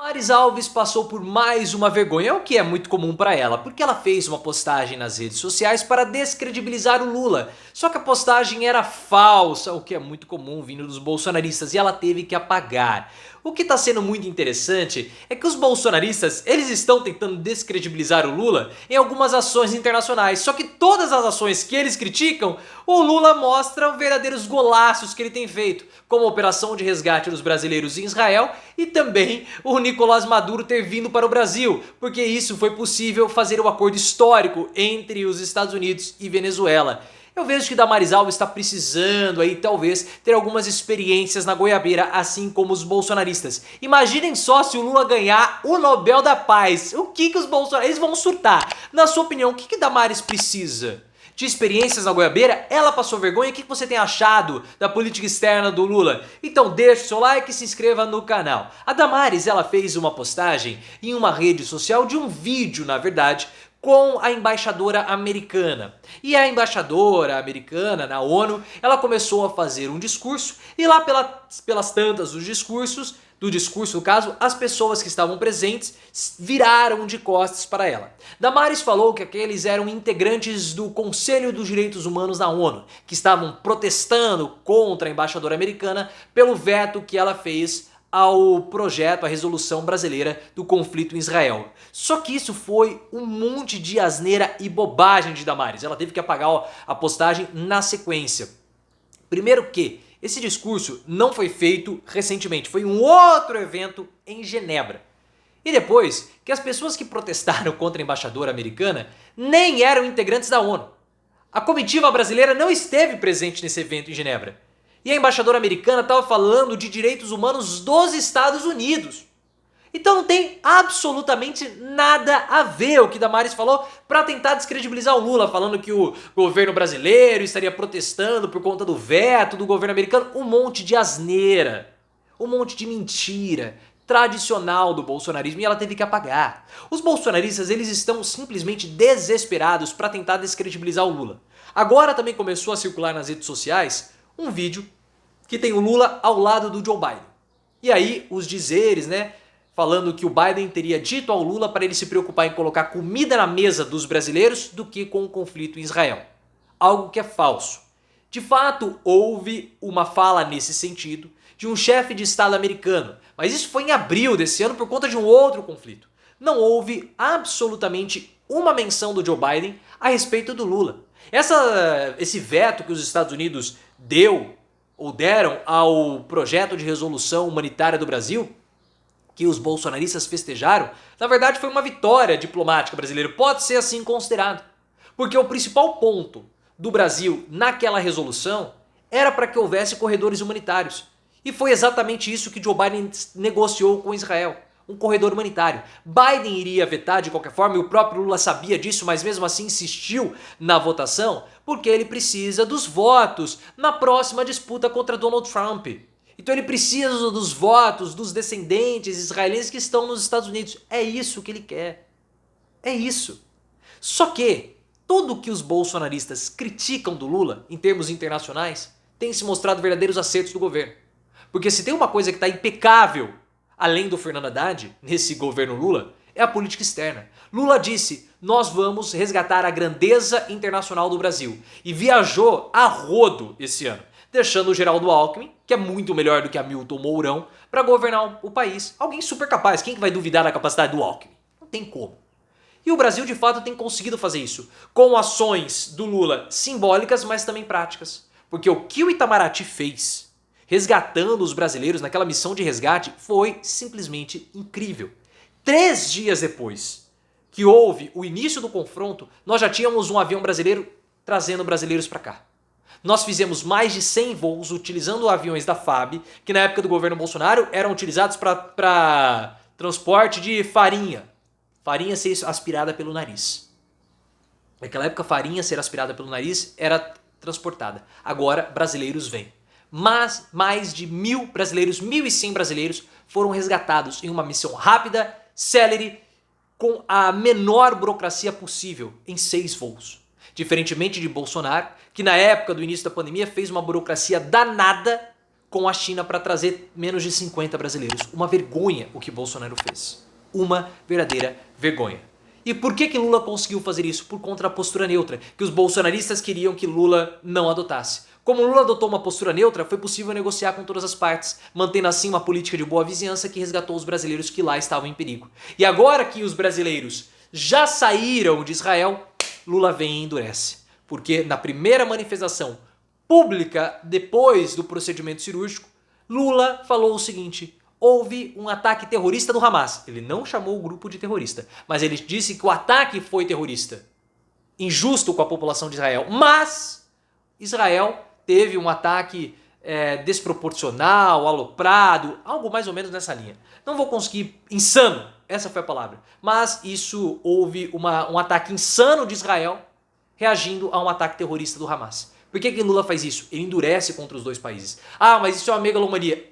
Damares Alves passou por mais uma vergonha, o que é muito comum para ela, porque ela fez uma postagem nas redes sociais para descredibilizar o Lula. Só que a postagem era falsa, o que é muito comum vindo dos bolsonaristas, e ela teve que apagar. O que está sendo muito interessante é que os bolsonaristas, eles estão tentando descredibilizar o Lula em algumas ações internacionais, só que todas as ações que eles criticam, o Lula mostra verdadeiros golaços que ele tem feito, como a operação de resgate dos brasileiros em Israel e também o Nicolás Maduro ter vindo para o Brasil, porque isso foi possível fazer um acordo histórico entre os Estados Unidos e Venezuela. Eu vejo que Damares Alves está precisando aí talvez ter algumas experiências na goiabeira, assim como os bolsonaristas. Imaginem só se o Lula ganhar o Nobel da Paz. O que os bolsonaristas vão surtar? Na sua opinião, o que Damares precisa? De experiências na goiabeira? Ela passou vergonha? O que você tem achado da política externa do Lula? Então deixe o seu like e se inscreva no canal. A Damares, ela fez uma postagem em uma rede social de um vídeo, na verdade, com a embaixadora americana. E a embaixadora americana na ONU, ela começou a fazer um discurso e lá pelas tantas do discurso no caso, as pessoas que estavam presentes viraram de costas para ela. Damares falou que aqueles eram integrantes do Conselho dos Direitos Humanos da ONU, que estavam protestando contra a embaixadora americana pelo veto que ela fez ao projeto, à resolução brasileira do conflito em Israel. Só que isso foi um monte de asneira e bobagem de Damares. Ela teve que apagar a postagem na sequência. Primeiro que esse discurso não foi feito recentemente, foi um outro evento em Genebra. E depois que as pessoas que protestaram contra a embaixadora americana nem eram integrantes da ONU. A comitiva brasileira não esteve presente nesse evento em Genebra. E a embaixadora americana estava falando de direitos humanos dos Estados Unidos. Então não tem absolutamente nada a ver o que Damares falou para tentar descredibilizar o Lula, falando que o governo brasileiro estaria protestando por conta do veto do governo americano. Um monte de asneira, um monte de mentira tradicional do bolsonarismo, e ela teve que apagar. Os bolsonaristas, eles estão simplesmente desesperados para tentar descredibilizar o Lula. Agora também começou a circular nas redes sociais um vídeo que tem o Lula ao lado do Joe Biden. E aí os dizeres, né, falando que o Biden teria dito ao Lula para ele se preocupar em colocar comida na mesa dos brasileiros do que com o conflito em Israel. Algo que é falso. De fato, houve uma fala nesse sentido de um chefe de Estado americano, mas isso foi em abril desse ano por conta de um outro conflito. Não houve absolutamente uma menção do Joe Biden a respeito do Lula. Esse veto que os Estados Unidos deram ao projeto de resolução humanitária do Brasil, que os bolsonaristas festejaram, na verdade foi uma vitória diplomática brasileira, pode ser assim considerado. Porque o principal ponto do Brasil naquela resolução era para que houvesse corredores humanitários. E foi exatamente isso que Joe Biden negociou com Israel, um corredor humanitário. Biden iria vetar de qualquer forma, e o próprio Lula sabia disso, mas mesmo assim insistiu na votação, porque ele precisa dos votos na próxima disputa contra Donald Trump. Então ele precisa dos votos dos descendentes israelenses que estão nos Estados Unidos. É isso que ele quer. É isso. Só que tudo que os bolsonaristas criticam do Lula, em termos internacionais, tem se mostrado verdadeiros acertos do governo. Porque se tem uma coisa que está impecável, além do Fernando Haddad, nesse governo Lula, é a política externa. Lula disse, nós vamos resgatar a grandeza internacional do Brasil. E viajou a rodo esse ano, deixando o Geraldo Alckmin, que é muito melhor do que Hamilton Mourão, para governar o país. Alguém super capaz. Quem que vai duvidar da capacidade do Alckmin? Não tem como. E o Brasil de fato tem conseguido fazer isso, com ações do Lula simbólicas, mas também práticas. Porque o que o Itamaraty fez, resgatando os brasileiros naquela missão de resgate, foi simplesmente incrível. 3 dias depois que houve o início do confronto, nós já tínhamos um avião brasileiro trazendo brasileiros para cá. Nós fizemos mais de 100 voos utilizando aviões da FAB, que na época do governo Bolsonaro eram utilizados para transporte de farinha. Farinha ser aspirada pelo nariz. Naquela época, farinha ser aspirada pelo nariz era transportada. Agora, brasileiros vêm. Mas mais de 1.000 brasileiros, 1.100 brasileiros foram resgatados em uma missão rápida, célere, com a menor burocracia possível, em 6 voos. Diferentemente de Bolsonaro, que na época do início da pandemia fez uma burocracia danada com a China para trazer menos de 50 brasileiros. Uma vergonha o que Bolsonaro fez. Uma verdadeira vergonha. E por que Lula conseguiu fazer isso? Por conta da postura neutra, que os bolsonaristas queriam que Lula não adotasse. Como Lula adotou uma postura neutra, foi possível negociar com todas as partes, mantendo assim uma política de boa vizinhança que resgatou os brasileiros que lá estavam em perigo. E agora que os brasileiros já saíram de Israel, Lula vem e endurece. Porque na primeira manifestação pública, depois do procedimento cirúrgico, Lula falou o seguinte: houve um ataque terrorista do Hamas. Ele não chamou o grupo de terrorista, mas ele disse que o ataque foi terrorista. Injusto com a população de Israel. Mas Israel teve um ataque desproporcional, aloprado, algo mais ou menos nessa linha. Não vou conseguir, insano, essa foi a palavra. Mas isso, houve um ataque insano de Israel reagindo a um ataque terrorista do Hamas. Por que Lula faz isso? Ele endurece contra os dois países. Ah, mas isso é uma megalomania.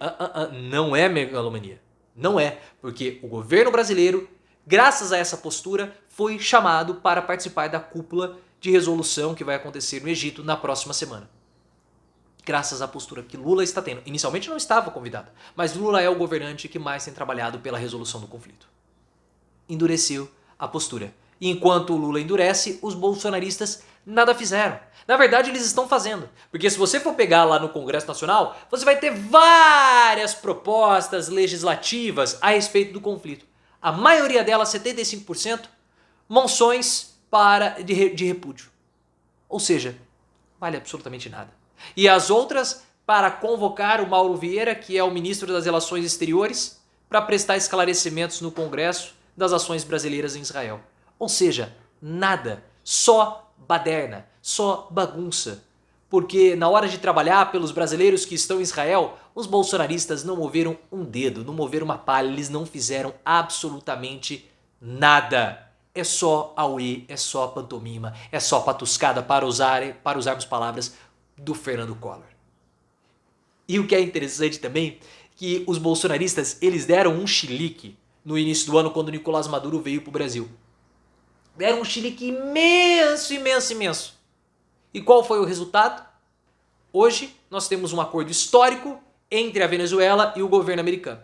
Não é megalomania. Não é, porque o governo brasileiro, graças a essa postura, foi chamado para participar da cúpula de resolução que vai acontecer no Egito na próxima semana. Graças à postura que Lula está tendo. Inicialmente não estava convidado, mas Lula é o governante que mais tem trabalhado pela resolução do conflito. Endureceu a postura. E enquanto o Lula endurece, os bolsonaristas nada fizeram. Na verdade, eles estão fazendo. Porque se você for pegar lá no Congresso Nacional, você vai ter várias propostas legislativas a respeito do conflito. A maioria delas, 75%, moções de repúdio. Ou seja, vale absolutamente nada. E as outras para convocar o Mauro Vieira, que é o ministro das Relações Exteriores, para prestar esclarecimentos no Congresso das ações brasileiras em Israel. Ou seja, nada, só baderna, só bagunça. Porque na hora de trabalhar pelos brasileiros que estão em Israel, os bolsonaristas não moveram um dedo, não moveram uma palha, eles não fizeram absolutamente nada. É só auê, é só pantomima, é só patuscada para usarmos palavras do Fernando Collor. E o que é interessante também, que os bolsonaristas, eles deram um chilique no início do ano quando Nicolás Maduro veio para o Brasil. Deram um chilique imenso, imenso, imenso. E qual foi o resultado? Hoje nós temos um acordo histórico entre a Venezuela e o governo americano.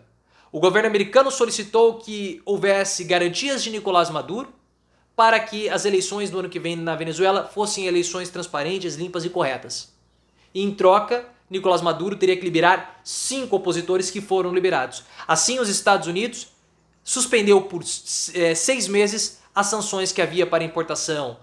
O governo americano solicitou que houvesse garantias de Nicolás Maduro para que as eleições do ano que vem na Venezuela fossem eleições transparentes, limpas e corretas. E em troca, Nicolás Maduro teria que liberar 5 opositores que foram liberados. Assim, os Estados Unidos suspendeu por 6 meses as sanções que havia para importação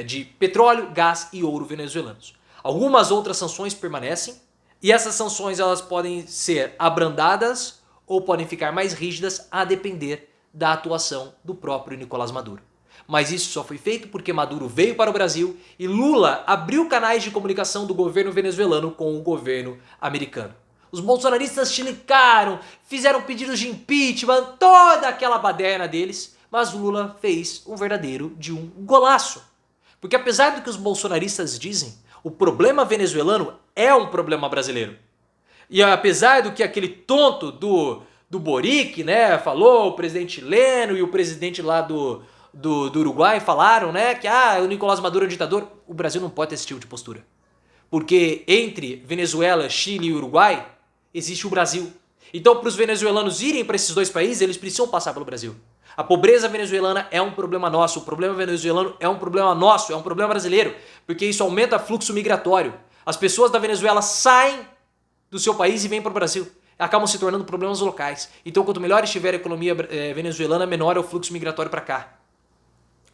de petróleo, gás e ouro venezuelanos. Algumas outras sanções permanecem e essas sanções elas podem ser abrandadas ou podem ficar mais rígidas a depender da atuação do próprio Nicolás Maduro. Mas isso só foi feito porque Maduro veio para o Brasil e Lula abriu canais de comunicação do governo venezuelano com o governo americano. Os bolsonaristas chilicaram, fizeram pedidos de impeachment, toda aquela baderna deles, mas Lula fez um verdadeiro de um golaço. Porque apesar do que os bolsonaristas dizem, o problema venezuelano é um problema brasileiro. E apesar do que aquele tonto do Boric, né, falou, o presidente chileno e o presidente lá do Uruguai falaram, né, que o Nicolás Maduro é um ditador, o Brasil não pode ter esse tipo de postura. Porque entre Venezuela, Chile e Uruguai existe o Brasil. Então para os venezuelanos irem para esses dois países, eles precisam passar pelo Brasil. A pobreza venezuelana é um problema nosso, o problema venezuelano é um problema nosso, é um problema brasileiro, porque isso aumenta o fluxo migratório. As pessoas da Venezuela saem do seu país e vêm para o Brasil. Acabam se tornando problemas locais. Então quanto melhor estiver a economia venezuelana, menor é o fluxo migratório para cá.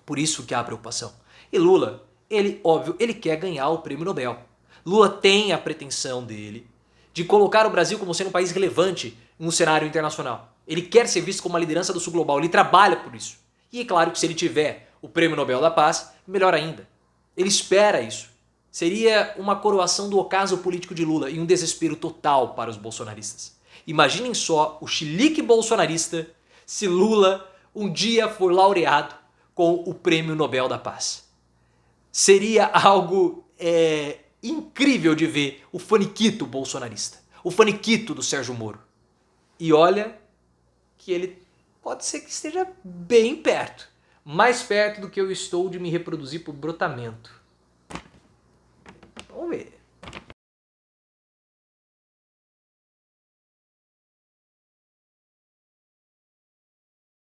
Por isso que há a preocupação. E Lula, ele quer ganhar o prêmio Nobel. Lula tem a pretensão dele de colocar o Brasil como sendo um país relevante no cenário internacional. Ele quer ser visto como uma liderança do sul global, ele trabalha por isso. E é claro que se ele tiver o prêmio Nobel da Paz, melhor ainda. Ele espera isso. Seria uma coroação do ocaso político de Lula e um desespero total para os bolsonaristas. Imaginem só o chilique bolsonarista se Lula um dia for laureado com o prêmio Nobel da Paz. Seria algo incrível de ver o faniquito bolsonarista, o faniquito do Sérgio Moro. E olha que ele pode ser que esteja bem perto, mais perto do que eu estou de me reproduzir por brotamento. Vamos ver.